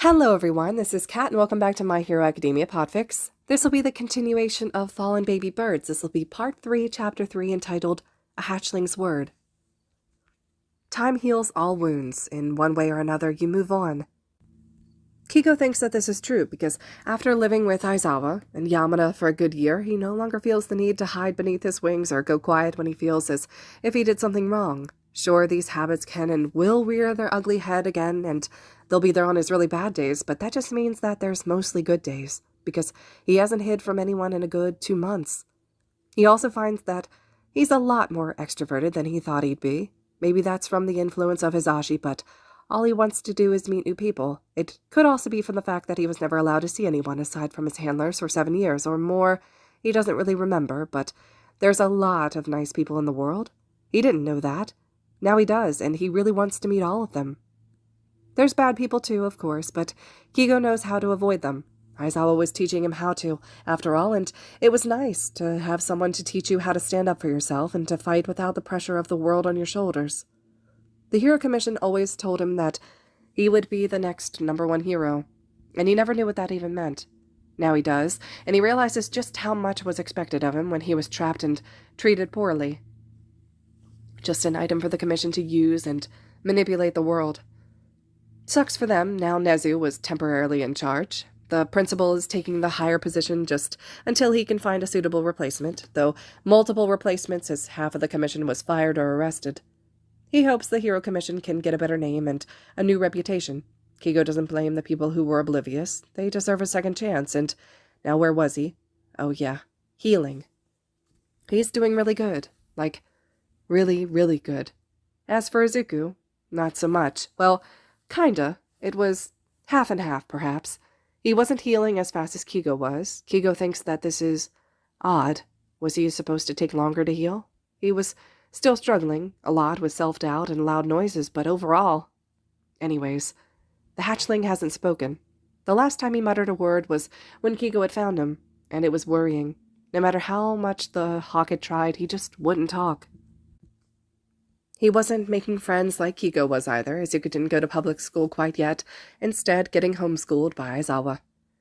Hello everyone, this is Kat and welcome back to My Hero Academia Podfics. This will be the continuation of Fallen Baby Birds. This will be Part 3, Chapter 3, entitled A Hatchling's Word. Time heals all wounds. In one way or another, you move on. Kego thinks that this is true because after living with Aizawa and Yamada for a good year, he no longer feels the need to hide beneath his wings or go quiet when he feels as if he did something wrong. Sure, these habits can and will rear their ugly head again, and they'll be there on his really bad days, but that just means that there's mostly good days, because he hasn't hid from anyone in a good 2 months. He also finds that he's a lot more extroverted than he thought he'd be. Maybe that's from the influence of Hizashi, but all he wants to do is meet new people. It could also be from the fact that he was never allowed to see anyone aside from his handlers for 7 years or more. He doesn't really remember, but there's a lot of nice people in the world. He didn't know that. Now he does, and he really wants to meet all of them. There's bad people too, of course, but Kego knows how to avoid them. Aizawa was teaching him how to, after all, and it was nice to have someone to teach you how to stand up for yourself and to fight without the pressure of the world on your shoulders. The Hero Commission always told him that he would be the next #1 hero, and he never knew what that even meant. Now he does, and he realizes just how much was expected of him when he was trapped and treated poorly. Just an item for the Commission to use and manipulate the world. Sucks for them, now Nezu was temporarily in charge. The principal is taking the higher position just until he can find a suitable replacement, though multiple replacements as half of the Commission was fired or arrested. He hopes the Hero Commission can get a better name and a new reputation. Kego doesn't blame the people who were oblivious. They deserve a second chance, and now where was he? Oh yeah, healing. He's doing really good. Like, really, really good. As for Izuku, not so much. Well, kinda. It was half and half, perhaps. He wasn't healing as fast as Kego was. Kego thinks that this is odd. Was he supposed to take longer to heal? He was still struggling, a lot with self-doubt and loud noises, but overall... Anyways, the hatchling hasn't spoken. The last time he muttered a word was when Kego had found him, and it was worrying. No matter how much the hawk had tried, he just wouldn't talk. He wasn't making friends like Kego was either. Izuku didn't go to public school quite yet, instead getting homeschooled by Aizawa.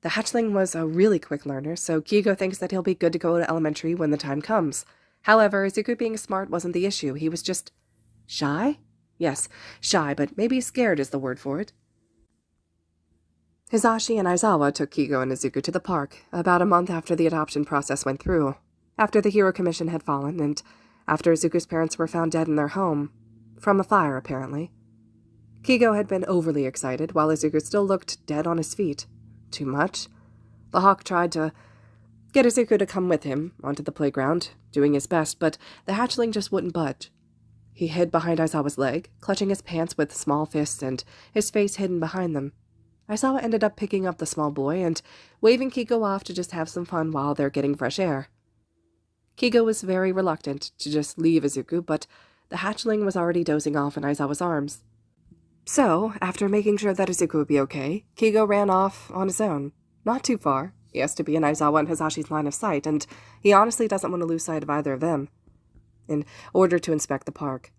The hatchling was a really quick learner, so Kego thinks that he'll be good to go to elementary when the time comes. However, Izuku being smart wasn't the issue. He was just... shy? Yes, shy, but maybe scared is the word for it. Hizashi and Aizawa took Kego and Izuku to the park, about a month after the adoption process went through, after the Hero Commission had fallen, and after Izuku's parents were found dead in their home. From a fire, apparently. Kego had been overly excited, while Izuku still looked dead on his feet. Too much. The hawk tried to get Izuku to come with him onto the playground, doing his best, but the hatchling just wouldn't budge. He hid behind Aizawa's leg, clutching his pants with small fists and his face hidden behind them. Aizawa ended up picking up the small boy and waving Kego off to just have some fun while they're getting fresh air. Kego was very reluctant to just leave Izuku, but the hatchling was already dozing off in Aizawa's arms. So, after making sure that Izuku would be okay, Kego ran off on his own. Not too far. He has to be in Aizawa and Hizashi's line of sight, and he honestly doesn't want to lose sight of either of them, in order to inspect the park.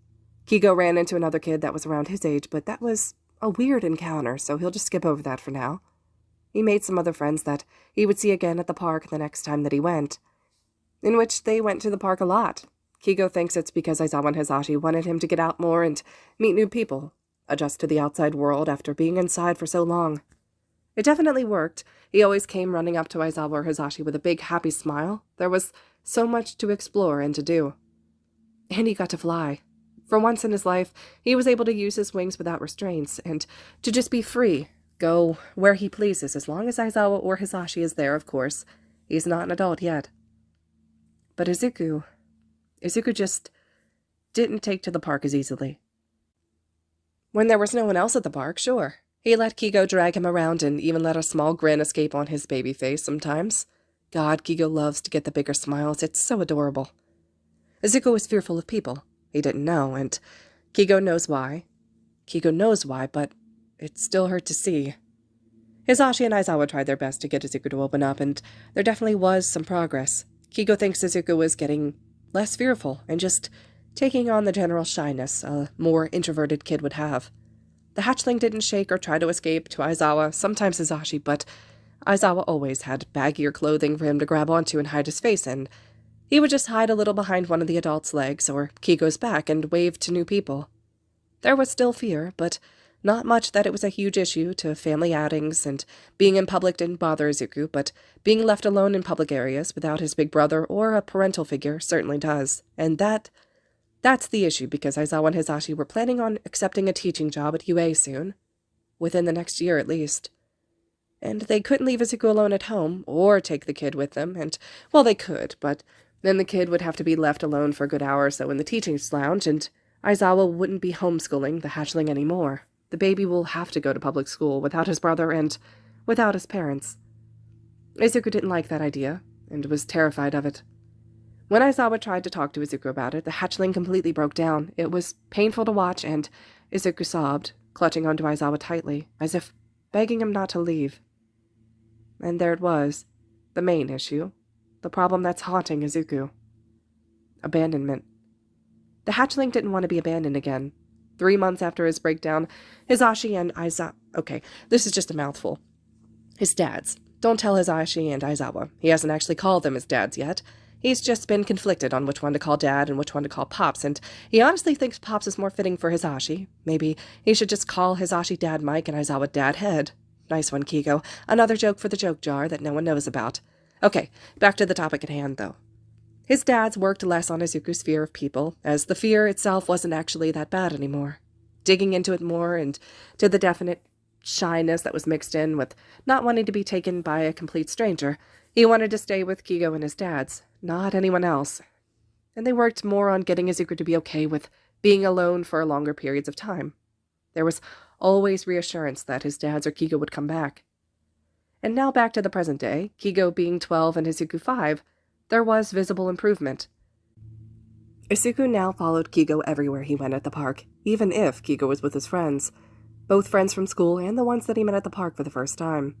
Kego ran into another kid that was around his age, but that was a weird encounter, so he'll just skip over that for now. He made some other friends that he would see again at the park the next time that he went, in which they went to the park a lot. Kego thinks it's because Aizawa and Hizashi wanted him to get out more and meet new people, adjust to the outside world after being inside for so long. It definitely worked. He always came running up to Aizawa or Hizashi with a big, happy smile. There was so much to explore and to do. And he got to fly. For once in his life, he was able to use his wings without restraints, and to just be free, go where he pleases, as long as Aizawa or Hizashi is there, of course. He's not an adult yet. But Izuku just didn't take to the park as easily. When there was no one else at the park, sure. He let Kego drag him around and even let a small grin escape on his baby face sometimes. God, Kego loves to get the bigger smiles. It's so adorable. Izuku was fearful of people. He didn't know, and Kego knows why. Kego knows why, but it still hurt to see. Hizashi and Aizawa tried their best to get Izuku to open up, and there definitely was some progress. Kego thinks Izuku was getting less fearful and just taking on the general shyness a more introverted kid would have. The hatchling didn't shake or try to escape to Aizawa, sometimes Hizashi, but Aizawa always had baggier clothing for him to grab onto and hide his face in. He would just hide a little behind one of the adults' legs or Kego's back and wave to new people. There was still fear, but not much that it was a huge issue to family outings, and being in public didn't bother Izuku, but being left alone in public areas without his big brother or a parental figure certainly does. And that's the issue, because Aizawa and Hizashi were planning on accepting a teaching job at UA soon. Within the next year, at least. And they couldn't leave Izuku alone at home, or take the kid with them, and, well, they could, but then the kid would have to be left alone for a good hour or so in the teachers' lounge, and Aizawa wouldn't be homeschooling the hatchling anymore. The baby will have to go to public school without his brother and without his parents. Izuku didn't like that idea, and was terrified of it. When Aizawa tried to talk to Izuku about it, the hatchling completely broke down. It was painful to watch, and Izuku sobbed, clutching onto Aizawa tightly, as if begging him not to leave. And there it was, the main issue, the problem that's haunting Izuku. Abandonment. The hatchling didn't want to be abandoned again. 3 months after his breakdown, Hizashi and Aizawa... Okay, this is just a mouthful. His dads. Don't tell Hizashi and Aizawa. He hasn't actually called them his dads yet. He's just been conflicted on which one to call Dad and which one to call Pops, and he honestly thinks Pops is more fitting for Hizashi. Maybe he should just call Hizashi Dadmic and Aizawa Dadhead. Nice one, Kego. Another joke for the joke jar that no one knows about. Okay, back to the topic at hand, though. His dads worked less on Izuku's fear of people, as the fear itself wasn't actually that bad anymore. Digging into it more, and to the definite shyness that was mixed in with not wanting to be taken by a complete stranger, he wanted to stay with Kego and his dads, not anyone else. And they worked more on getting Izuku to be okay with being alone for longer periods of time. There was always reassurance that his dads or Kego would come back. And now back to the present day, Kego being 12 and Izuku 5, there was visible improvement. Izuku now followed Kego everywhere he went at the park, even if Kego was with his friends, both friends from school and the ones that he met at the park for the first time.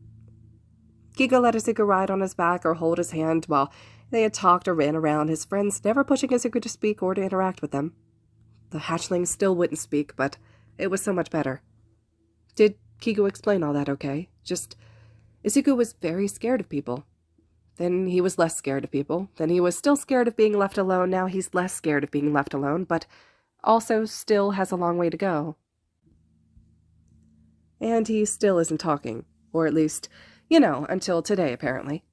Kego let Izuku ride on his back or hold his hand while they had talked or ran around, his friends never pushing Izuku to speak or to interact with them. The hatchling still wouldn't speak, but it was so much better. Did Kego explain all that okay? Just, Izuku was very scared of people. Then he was less scared of people. Then he was still scared of being left alone. Now he's less scared of being left alone, but also still has a long way to go. And he still isn't talking. Or at least, until today, apparently.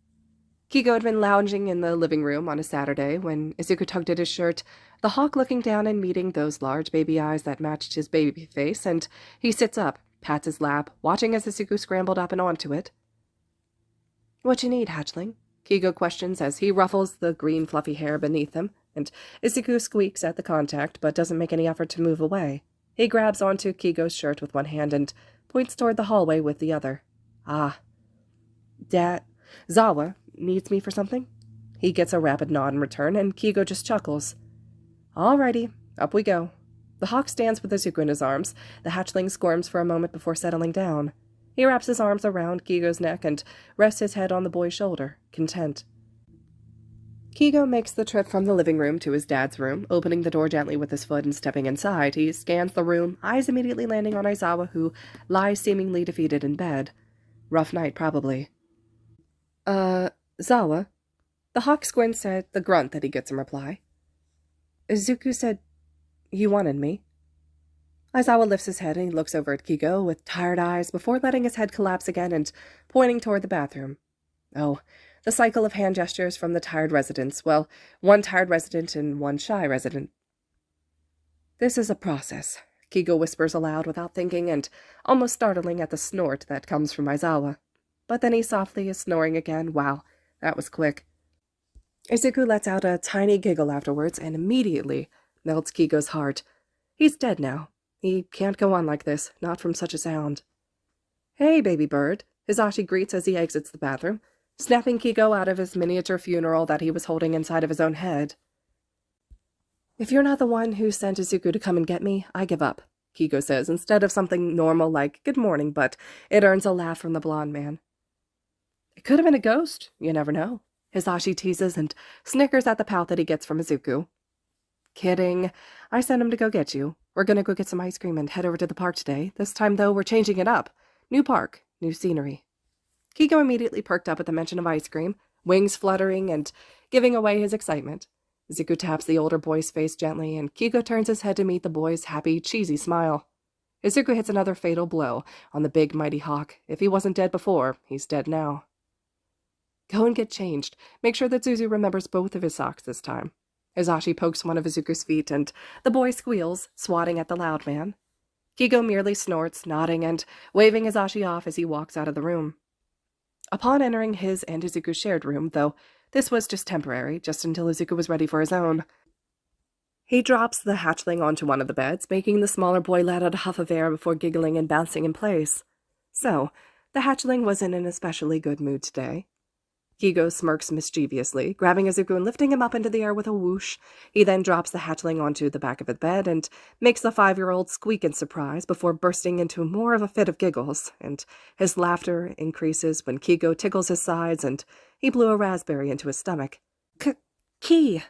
Kego had been lounging in the living room on a Saturday when Izuku tugged at his shirt, the hawk looking down and meeting those large baby eyes that matched his baby face, and he sits up, pats his lap, watching as Izuku scrambled up and onto it. "What you need, hatchling?" Kego questions as he ruffles the green fluffy hair beneath him, and Izuku squeaks at the contact but doesn't make any effort to move away. He grabs onto Kego's shirt with one hand and points toward the hallway with the other. "Ah. Zawa needs me for something?" He gets a rapid nod in return, and Kego just chuckles. "All righty, up we go." The hawk stands with Izuku in his arms. The hatchling squirms for a moment before settling down. He wraps his arms around Kego's neck and rests his head on the boy's shoulder, content. Kego makes the trip from the living room to his dad's room, opening the door gently with his foot and stepping inside. He scans the room, eyes immediately landing on Aizawa, who lies seemingly defeated in bed. Rough night, probably. Zawa?" The hawk squints at the grunt that he gets in reply. "Izuku said you wanted me." Aizawa lifts his head and he looks over at Kego with tired eyes before letting his head collapse again and pointing toward the bathroom. Oh, the cycle of hand gestures from the tired residents. Well, one tired resident and one shy resident. "This is a process," Kego whispers aloud without thinking and almost startling at the snort that comes from Aizawa. But then he softly is snoring again. Wow, that was quick. Izuku lets out a tiny giggle afterwards and immediately melts Kego's heart. He's dead now. He can't go on like this, not from such a sound. "Hey, baby bird," Hizashi greets as he exits the bathroom, snapping Kego out of his miniature funeral that he was holding inside of his own head. "If you're not the one who sent Izuku to come and get me, I give up," Kego says, instead of something normal like "good morning," but it earns a laugh from the blonde man. "It could have been a ghost, you never know," Hizashi teases and snickers at the pout that he gets from Izuku. "Kidding. I sent him to go get you. We're gonna go get some ice cream and head over to the park today. This time, though, we're changing it up. New park, new scenery. Kego immediately perked up at the mention of ice cream, wings fluttering and giving away his excitement. Izuku taps the older boy's face gently, and Kego turns his head to meet the boy's happy, cheesy smile. Izuku hits another fatal blow on the big, mighty hawk. If he wasn't dead before, he's dead now. Go and get changed. Make sure that Zuzu remembers both of his socks this time. Hizashi pokes one of Izuku's feet, and the boy squeals, swatting at the loud man. Kego merely snorts, nodding and waving Hizashi off as he walks out of the room. Upon entering his and Izuku's shared room, though, this was just temporary, just until Izuku was ready for his own. He drops the hatchling onto one of the beds, making the smaller boy let out a huff of air before giggling and bouncing in place. So, the hatchling was in an especially good mood today. Kego smirks mischievously, grabbing Izuku and lifting him up into the air with a whoosh. He then drops the hatchling onto the back of the bed and makes the 5-year-old squeak in surprise before bursting into more of a fit of giggles, and his laughter increases when Kego tickles his sides and he blew a raspberry into his stomach. Key!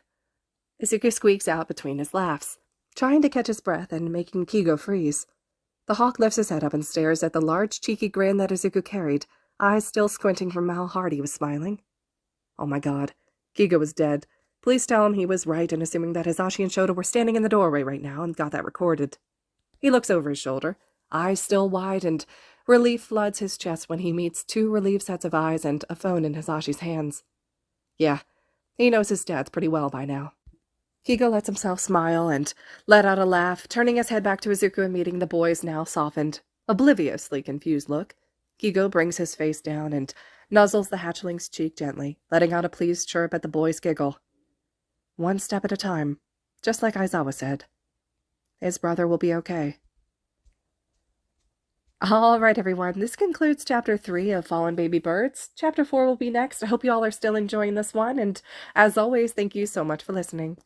Izuku squeaks out between his laughs, trying to catch his breath and making Kego freeze. The hawk lifts his head up and stares at the large cheeky grin that Izuku carried, eyes still squinting from how hard he was smiling. Oh my god, Kego was dead. Please tell him he was right in assuming that Hizashi and Shouta were standing in the doorway right now and got that recorded. He looks over his shoulder, eyes still wide, and relief floods his chest when he meets 2 relieved sets of eyes and a phone in Hizashi's hands. Yeah, he knows his dad's pretty well by now. Kego lets himself smile and let out a laugh, turning his head back to Izuku and meeting the boy's now softened, obliviously confused look. Kego brings his face down and nuzzles the hatchling's cheek gently, letting out a pleased chirp at the boy's giggle. One step at a time, just like Aizawa said. His brother will be okay. All right, everyone, this concludes Chapter 3 of Fallen Baby Birds. Chapter 4 will be next. I hope you all are still enjoying this one, and as always, thank you so much for listening.